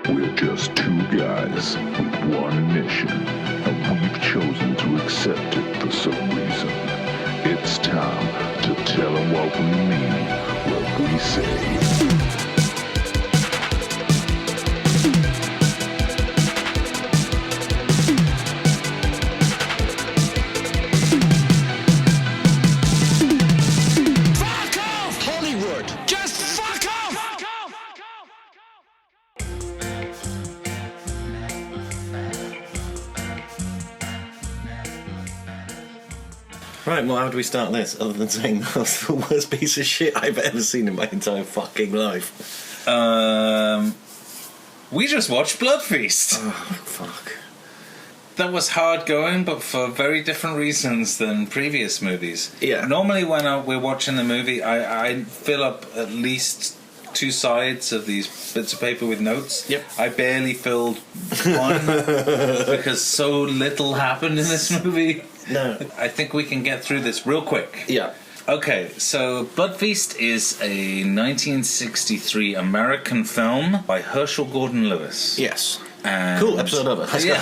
We're just two guys with one mission, and we've chosen to accept it for some reason. It's time to tell them what we mean, what we say. Right, well, how do we start this, other than saying that's the worst piece of shit I've ever seen in my entire fucking life? We just watched Blood Feast. Oh, fuck. That was hard going, but for very different reasons than previous movies. Yeah. Normally when we're watching the movie, I fill up at least two sides of these bits of paper with notes. Yep. I barely filled one because so little happened in this movie. No. I think we can get through this real quick. Yeah. Okay, so Blood Feast is a 1963 American film by Herschel Gordon Lewis. Yes. And cool, episode over. Let's go.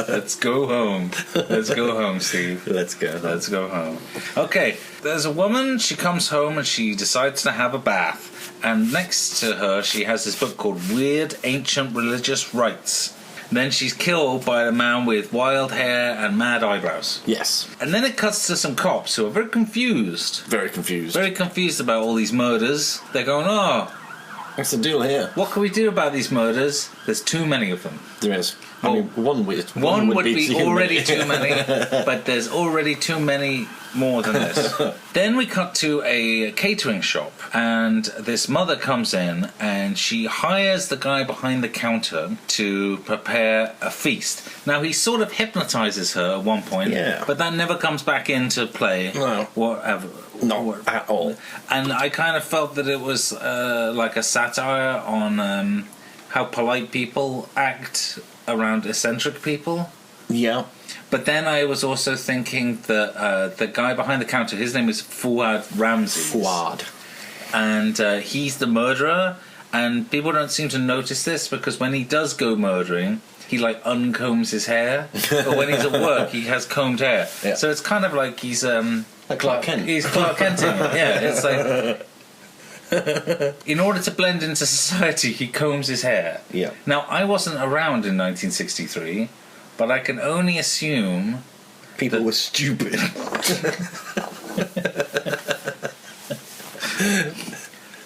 Let's go home. Let's go home, Steve. Let's go. Let's go home. Okay, there's a woman, she comes home and she decides to have a bath. And next to her, she has this book called Weird Ancient Religious Rites. Then she's killed by a man with wild hair and mad eyebrows. Yes. And then it cuts to some cops who are very confused. Very confused. Very confused about all these murders. They're going, what's the deal here? what can we do about these murders? There's too many of them. There is. I mean, one would be already too many, but there's already too many more than this. Then we cut to a catering shop, and this mother comes in, and she hires the guy behind the counter to prepare a feast. Now, he sort of hypnotizes her at one point, but that never comes back into play. No. Whatever. Not at all. And I kind of felt that it was like a satire on how polite people act around eccentric people. Yeah. But then I was also thinking that the guy behind the counter, his name is Fuad Ramses. Fuad. And he's the murderer, and people don't seem to notice this because when he does go murdering, he like uncombs his hair. But when he's at work, he has combed hair. Yeah. So it's kind of like he's like Clark Kent. He's Clark Kenting. Yeah, it's like in order to blend into society, he combs his hair. Yeah. Now, I wasn't around in 1963, but I can only assume people were stupid.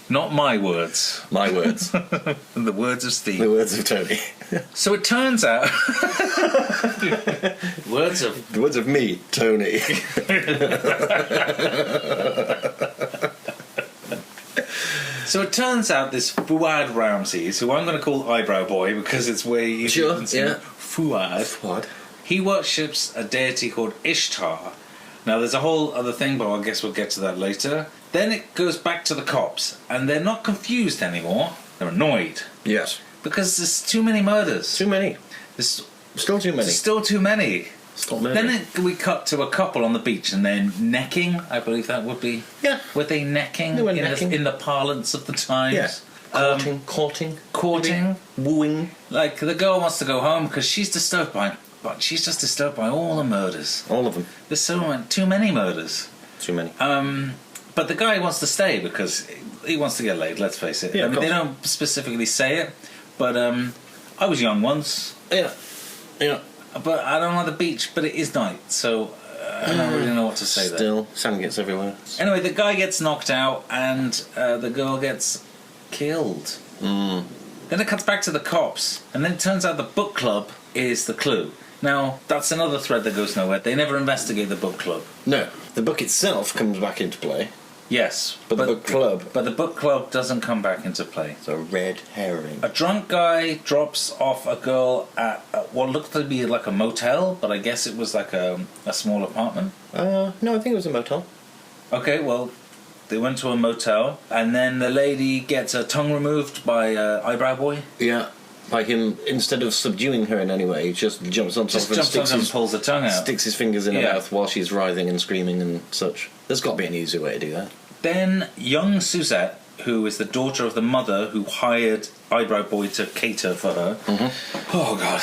Not my words. My words. The words of Steve. The words of Tony. So it turns out... The words of me, Tony. So it turns out this Fuad Ramses, who I'm going to call Eyebrow Boy because it's way easier than saying Fuad. He worships a deity called Ishtar. Now there's a whole other thing, but I guess we'll get to that later. Then it goes back to the cops, and they're not confused anymore. They're annoyed. Yes. Because there's too many murders. Too many. There's still too many. Still too many. Stop then we cut to a couple on the beach, and they're necking. I believe that would be. Yeah. Were they necking? They were necking. In the parlance of the times. Yeah. Courting. Wooing. Like the girl wants to go home because she's disturbed by all the murders. All of them. There's too many murders. Too many. But the guy wants to stay because he wants to get laid. Let's face it. Yeah, I mean, they don't specifically say it, but I was young once. Yeah. Yeah. But I don't know the beach, but it is night, so I don't really know what to say there. Still, sand gets everywhere. Anyway, the guy gets knocked out, and the girl gets killed. Then it cuts back to the cops, and then it turns out the book club is the clue. Now, that's another thread that goes nowhere. They never investigate the book club. No. The book itself comes back into play. Yes. But the book club... But the book club doesn't come back into play. It's a red herring. A drunk guy drops off a girl at what looked to be like a motel, but I guess it was like a small apartment. No, I think it was a motel. Okay, well, they went to a motel, and then the lady gets her tongue removed by Eyebrow Boy. Yeah. By him, instead of subduing her in any way, he just jumps on top of her and pulls the tongue out. Sticks his fingers in her mouth while she's writhing and screaming and such. There's got to be an easier way to do that. Then young Suzette, who is the daughter of the mother who hired Eyebrow Boy to cater for her. Mm-hmm. Oh God,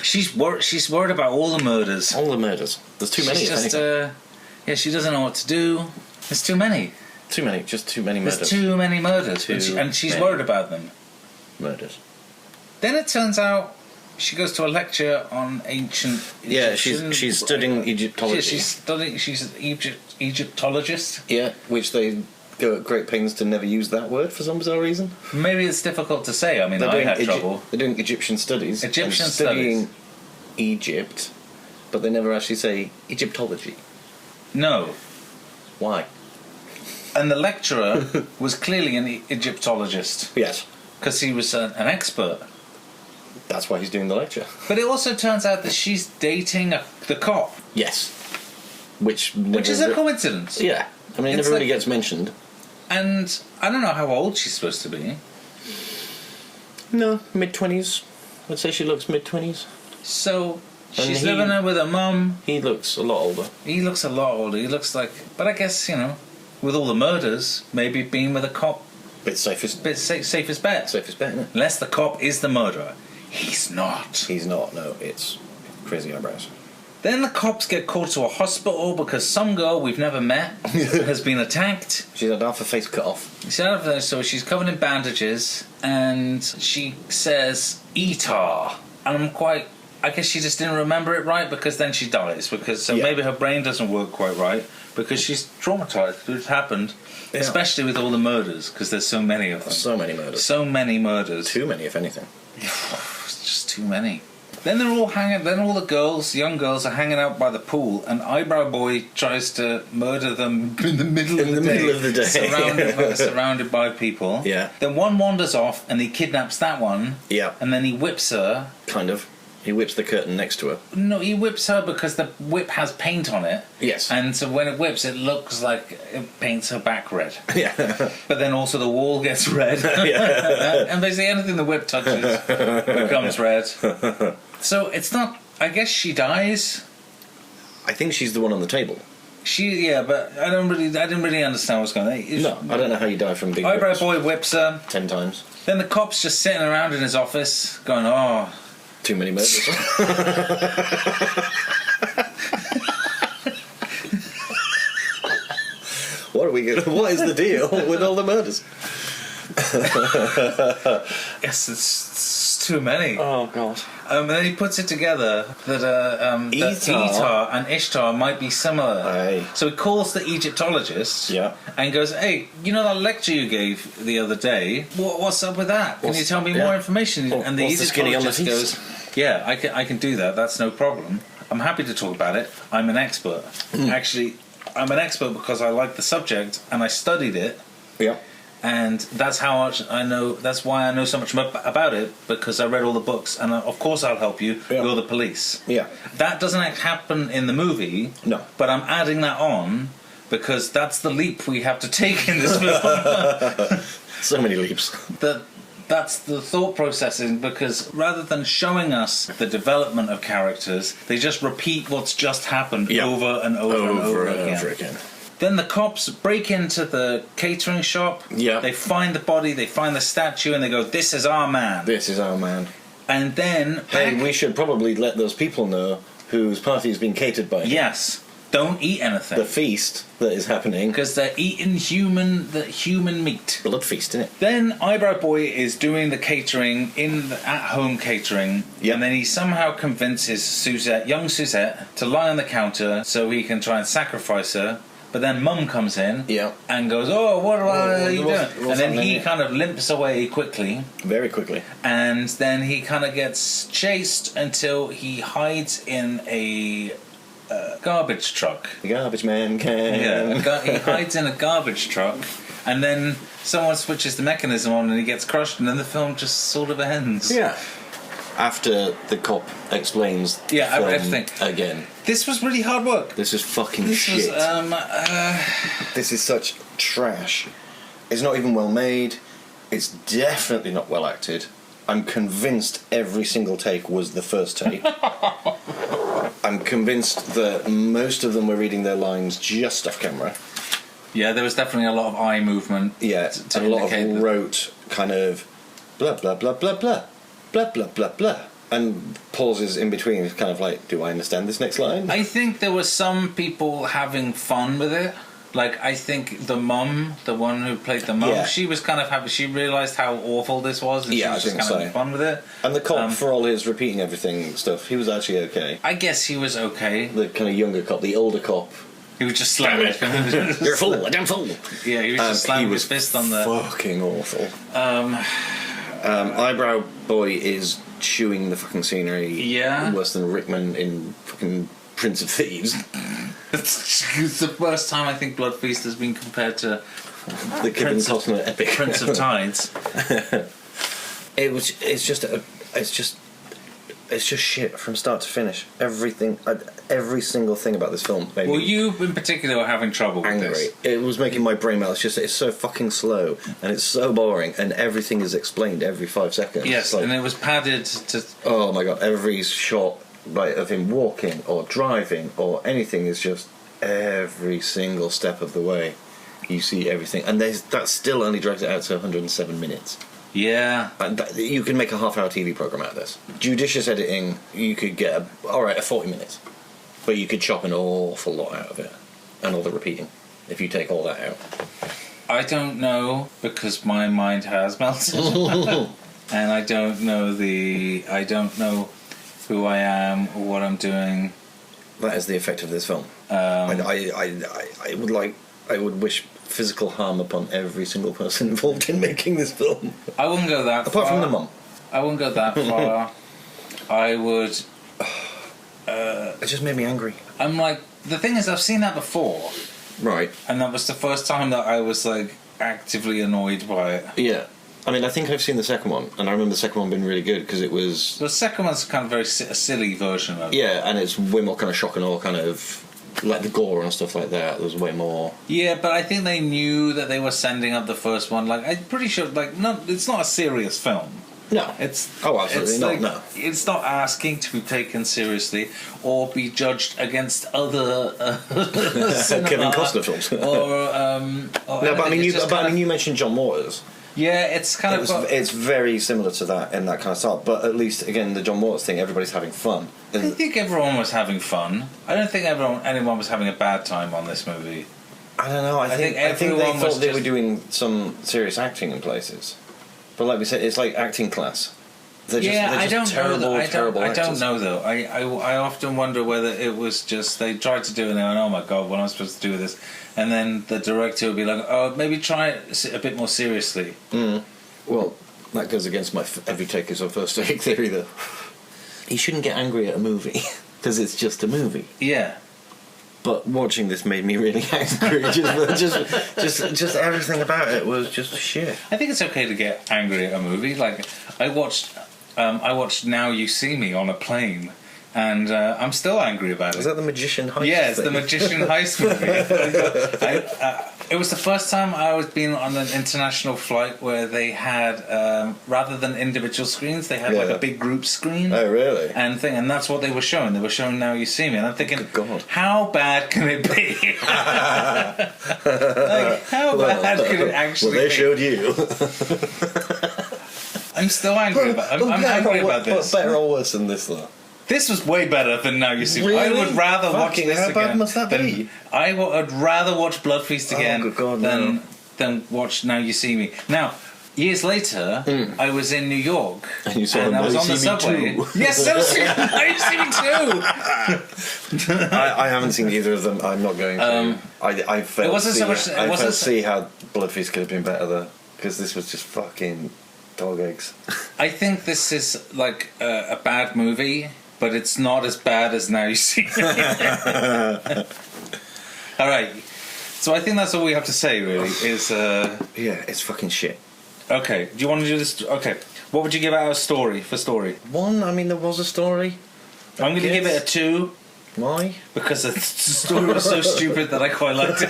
she's worried about all the murders. All the murders. There's too many. She's just, she doesn't know what to do. There's too many. Too many. Just too many murders. There's too many murders, and she's worried about them. Murders. Then it turns out she goes to a lecture on ancient Egyptian. She's studying Egyptology. She's an Egyptologist. Yeah, which they go at great pains to never use that word for some bizarre reason. Maybe it's difficult to say. I mean, I had trouble. They're doing Egyptian studies. Studying Egypt, but they never actually say Egyptology. No. Why? And the lecturer was clearly an Egyptologist. Yes. Because he was an expert. That's why he's doing the lecture. But it also turns out that she's dating the cop. Yes. Which is a coincidence. Yeah. I mean, it never really gets mentioned. And I don't know how old she's supposed to be. No, mid-20s. I'd say she looks mid-20s. So she's living there with her mum. He looks a lot older. He looks a lot older. He looks like... But I guess, with all the murders, maybe being with a cop... Safest bet. Safest bet, isn't it? Unless the cop is the murderer. He's not. He's not, no. It's crazy eyebrows. Then the cops get called to a hospital because some girl we've never met has been attacked. She's had half her face cut off. So she's covered in bandages, and she says, "Etar." And I guess she just didn't remember it right, because then she dies. Maybe her brain doesn't work quite right, because she's traumatized. It's happened, especially with all the murders, because there's so many of them. So many murders. So many murders. Too many, if anything. It's just too many. Then they're all hanging. Then all the young girls, are hanging out by the pool, and Eyebrow Boy tries to murder them in the middle of the day, surrounded by people. Yeah. Then one wanders off, and he kidnaps that one. Yeah. And then he whips her. Kind of. He whips the curtain next to her. No, he whips her because the whip has paint on it. Yes. And so when it whips, it looks like it paints her back red. Yeah. But then also the wall gets red. Yeah. And basically anything the whip touches becomes red. So it's not... I guess she dies. I think she's the one on the table. But I didn't really understand what's going on. No, I don't know how you die from being Eyebrow whipped. Boy whips her 10 times. Then the cop's just sitting around in his office going, "Oh, too many murders." What is the deal with all the murders? Yes, it's too many. Oh God. And then he puts it together that Etar and Ishtar might be similar. Aye. So he calls the Egyptologist and goes, "Hey, you know that lecture you gave the other day? What's up with that? Can you tell me more information?" And the Egyptologist goes, "Yeah, I can do that. That's no problem. I'm happy to talk about it. I'm an expert. Actually, I'm an expert because I like the subject and I studied it. Yeah. And that's how much I know. That's why I know so much about it, because I read all the books, and of course I'll help you. You're the police." Yeah. That doesn't happen in the movie. No. But I'm adding that on because that's the leap we have to take in this film. So many leaps. That's the thought processing, because rather than showing us the development of characters, they just repeat what's just happened over and over again. Then the cops break into the catering shop. Yeah. They find the body, they find the statue, and they go, "This is our man." This is our man. And then... Hey, we should probably let those people know whose party is being catered by him. Yes. Don't eat anything. The feast that is happening. Because they're eating human meat. Blood feast, innit? Then Eyebrow Boy is doing the catering, at-home catering, and then he somehow convinces young Suzette, to lie on the counter so he can try and sacrifice her. But then Mum comes in and goes, "Oh, what are you doing?" And then he kind of limps away quickly. Very quickly. And then he kind of gets chased until he hides in a garbage truck. The garbage man can. Yeah, he hides in a garbage truck. And then someone switches the mechanism on and he gets crushed, and then the film just sort of ends. Yeah. After the cop explains everything again. This was really hard work. This is fucking shit. This is such trash. It's not even well made. It's definitely not well acted. I'm convinced every single take was the first take. I'm convinced that most of them were reading their lines just off camera. Yeah, there was definitely a lot of eye movement. Yeah, to and a lot indicate of that- rote kind of blah blah blah blah blah blah blah blah blah, and pauses in between, kind of like, do I understand this next line? I think there were some people having fun with it. Like, I think the mum, the one who played the mum, Yeah. she was kind of happy. She realised how awful this was, and she Yeah, was I just think kind of having so. fun with it. And the cop, for all his repeating everything stuff, he was actually okay. I guess he was okay. The kind of younger cop, the older cop. He was just slamming. You're a fool, a damn fool. Yeah, he was just slamming his fist on the. Fucking awful. Eyebrow Boy is chewing the fucking scenery. Yeah. Worse than Rickman in fucking Prince of Thieves. It's the first time I think Blood Feast has been compared to The Kevin Costner epic. Prince of Tides. It's just shit from start to finish. Everything, every single thing about this film made Well, me you in particular were having trouble with angry. this. It was making my brain melt. It's so fucking slow and it's so boring, and everything is explained every 5 seconds. Yes, Like, and it was padded to. oh my god, every shot of him walking or driving or anything is just every single step of the way. You see everything, and that still only drags it out to 107 minutes. Yeah. And you can make a half-hour TV program out of this. Judicious editing, you could get a 40 minutes, but you could chop an awful lot out of it, and all the repeating if you take all that out. I don't know, because my mind has melted. And I don't know who I am or what I'm doing. That is the effect of this film. I would wish physical harm upon every single person involved in making this film. I wouldn't go that far. Apart from the mum. I wouldn't go that far. I would. It just made me angry. I'm like, the thing is, I've seen that before, Right. and that was the first time that I was like actively annoyed by it. Yeah. I mean, I think I've seen the second one, and I remember the second one being really good because it was... The second one's kind of a silly version of it. Yeah, and it's way more kind of shock and awe, kind of... Like the gore and stuff like that. There was way more... Yeah, but I think they knew that they were sending up the first one. Like, I'm pretty sure, like, no, it's not a serious film. No. It's absolutely it's not, like, no. It's not asking to be taken seriously or be judged against other Kevin Costner films. or but I mean, you mentioned John Waters. Yeah, it's kind of... It's very similar to that in that kind of style, but at least, again, the John Waters thing, everybody's having fun. I think everyone was having fun. I don't think anyone was having a bad time on this movie. I don't know, I think everyone they was thought they just- were doing some serious acting in places. But like we said, it's like acting class. They're just terrible I don't actors. know though. I often wonder whether it was just they tried to do it and they went, oh my god, what am I supposed to do with this? And then the director would be like, oh, maybe try it a bit more seriously. Well, that goes against my every take is our first take theory, though. You shouldn't get angry at a movie because it's just a movie. Yeah. But watching this made me really angry. just everything about it was just shit. I think it's okay to get angry at a movie. Like I watched Now You See Me on a plane, and I'm still angry about it. Is that the Magician Heist? Yeah, it's thing? the Magician Heist movie. It was the first time I was been on an international flight where they had, rather than individual screens, they had like a big group screen. Oh, really? And that's what they were showing. They were showing Now You See Me, and I'm thinking, Good God. how bad can it be? Like, how bad can it actually Well, they be? showed you. I'm still angry about. I'm angry about this. But better or worse than this, though? This was way better than Now You See Me. I Really? would rather watch Fucking this how again. bad must that be? I would rather watch Blood Feast again good God, no. than watch Now You See Me. Now, years later, I was in New York And you saw I Now was You on the See Me subway. too. Yes, Now You See Me too. I haven't seen either of them. I'm not going to. I failed. It wasn't so much- it I wasn't failed to so- see how Blood Feast could have been better, though, because this was just fucking dog eggs. I think this is like a bad movie, but it's not as bad as Now You See Me. All right. So I think that's all we have to say, really, is... Yeah, it's fucking shit. Okay, do you want to do this? Okay, what would you give out a story for story? One, I mean, there was a story. I'm going to give it a 2 Why? because the story was so stupid that I quite liked it.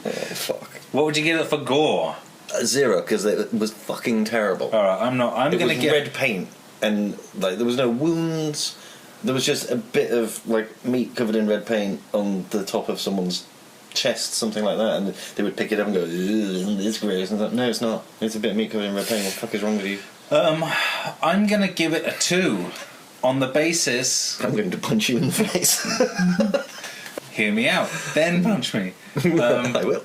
Oh, fuck. What would you give it for gore? 0, because it was fucking terrible. All right, I'm It going was to give red paint, and like there was no wounds. There was just a bit of like meat covered in red paint on the top of someone's chest, something like that, and they would pick it up and go, it's gross. And I thought, no, it's not. It's a bit of meat covered in red paint. What the fuck is wrong with you? I'm going to give it a 2 on the basis... I'm going to punch you in the face. Hear me out. Then punch me. I will.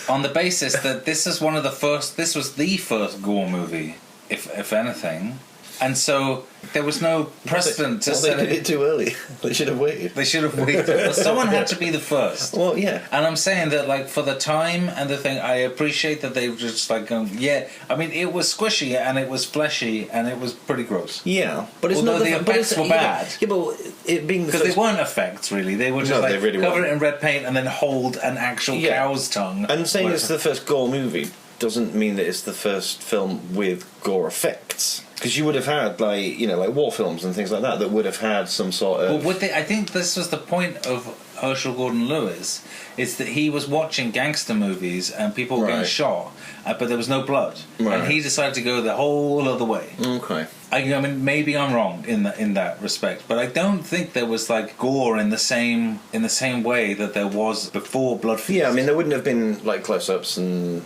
On the basis that this was the first gore movie, if anything. And so there was no precedent to set they did it too early. They should have waited. They should have waited. Well, someone had to be the first. Well, yeah. And I'm saying that, like, for the time and the thing, I appreciate that they were just like, yeah. I mean, it was squishy and it was fleshy and it was pretty gross. Yeah, but it's Although not the effects were bad. Yeah, but it being the because first... they weren't effects really. They were just No, like they really cover weren't. it in red paint and then hold an actual cow's tongue. And saying it's the first gore movie doesn't mean that it's the first film with gore effects. Because you would have had, like, you know, like war films and things like that would have had some sort of... Well, I think this was the point of Herschel Gordon Lewis, is that he was watching gangster movies and people were getting shot, but there was no blood. Right. And he decided to go the whole other way. Okay. I mean, maybe I'm wrong in that respect, but I don't think there was, like, gore in the same way that there was before Blood Feast. Yeah, I mean, there wouldn't have been, like, close-ups and,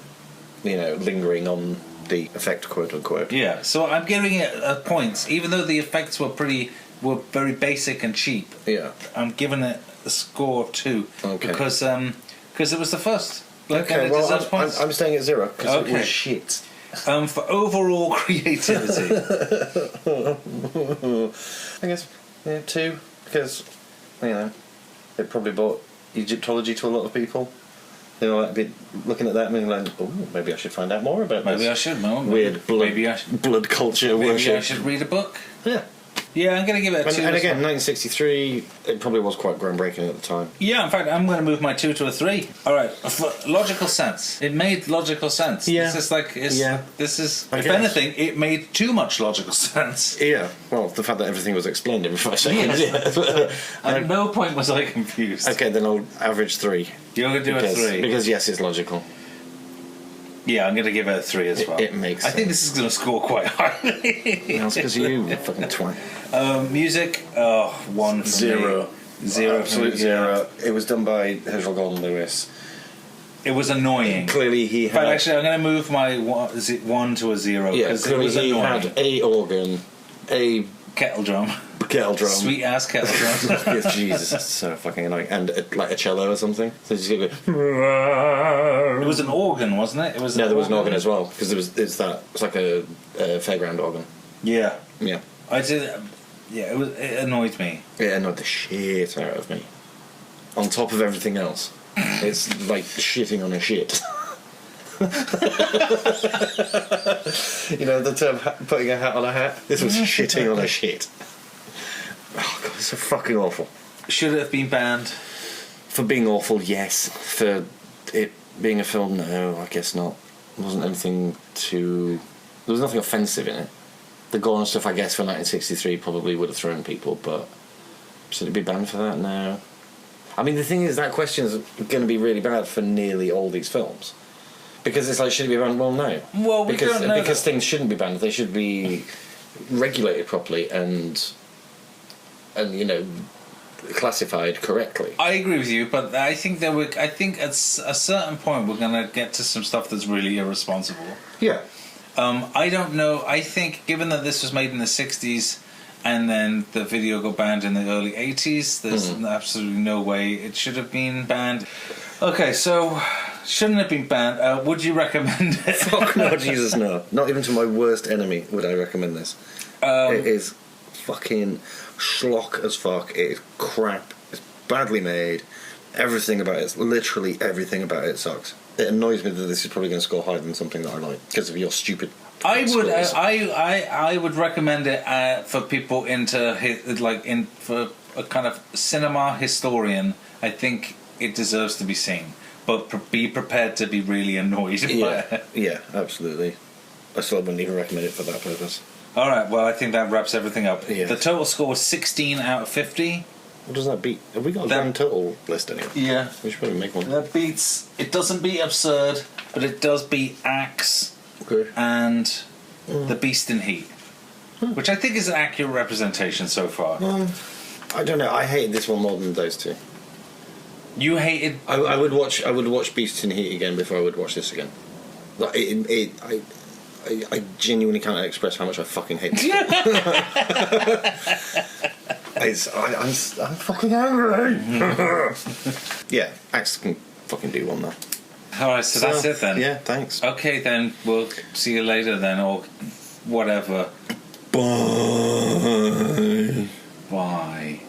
you know, lingering on the effect, quote-unquote. Yeah, so I'm giving it a point, even though the effects were very basic and cheap. Yeah. I'm giving it a score of 2. Okay. Because it was the first. Like, Okay, well, I'm staying at 0, because it was shit. For overall creativity. I guess, 2, because, you know, it probably brought Egyptology to a lot of people. You know, like, looking at that and being like, oh, maybe I should find out more about Maybe this. I should know. Weird blood culture Maybe worship. I should read a book. Yeah. Yeah, I'm going to give it a 2. And again, 1963, it probably was quite groundbreaking at the time. Yeah, in fact, I'm going to move my 2 to a 3. All right, for logical sense. It made logical sense. Yeah. This is like, if I guess. anything, it made too much logical sense. Yeah, well, the fact that everything was explained in 5 seconds. Yes. At no point was I confused. Okay, then I'll average 3. You're going to do a 3? Because, yes, it's logical. Yeah, I'm going to give it a 3 as well. It makes sense. I think this is going to score quite highly. That's because you fucking twat. Music, 1 for 0. Me. 0. Absolute 0. It was done by Herschel Gordon Lewis. It was annoying. Clearly he had... But actually, I'm going to move my 1 to a 0. Yeah, because clearly it was he annoying. had a organ, a kettle drum. Kettle drum. Sweet ass kettle drum. Yes, Jesus, that's so fucking annoying. And like a cello or something. So you just go. It was an organ, wasn't it? It was. No, there was an organ as well because it's like a fairground organ. Yeah. Yeah. I did. Yeah, it annoyed me. It annoyed the shit out of me. On top of everything else, it's like shitting on a shit. You know the term putting a hat on a hat? This was shitting on a shit. Oh god, it's so fucking awful. Should it have been banned? For being awful, yes. For it being a film, no, I guess not. There wasn't anything too... There was nothing offensive in it. The gore and stuff, I guess, for 1963 probably would have thrown people, but should it be banned for that? No. I mean, the thing is, that question's going to be really bad for nearly all these films. Because it's like, should it be banned? Well, no. Well, we don't know. Because things shouldn't be banned. They should be regulated properly and you know, classified correctly. I agree with you, but I think at a certain point we're going to get to some stuff that's really irresponsible. Yeah. I don't know. I think, given that this was made in the 60s and then the video got banned in the early 80s, there's absolutely no way it should have been banned. Okay, so shouldn't have been banned. Would you recommend it? Fuck no, Jesus, no. Not even to my worst enemy would I recommend this. It is fucking schlock as fuck. It is crap. It's badly made. Everything about it, literally everything about it sucks. It annoys me that this is probably going to score higher than something that I like because of your stupid. I would recommend it for people for a kind of cinema historian. I think it deserves to be seen, but be prepared to be really annoyed by it. Yeah, absolutely. I still wouldn't even recommend it for that purpose. All right, well, I think that wraps everything up. Yeah. The total score was 16 out of 50. What does that beat? Have we got a grand total list anyway? Yeah. We should probably make one. That beats... It doesn't beat Absurd, but it does beat Axe and The Beast in Heat, which I think is an accurate representation so far. I don't know. I hated this one more than those two. You hated. I would watch Beasts in Heat again before I would watch this again. Like, I genuinely can't express how much I fucking hate this. I'm fucking angry. Yeah, Axe can fucking do one though. Alright, so that's it then. Yeah, thanks. Okay, then we'll see you later then, or whatever. Bye. Bye.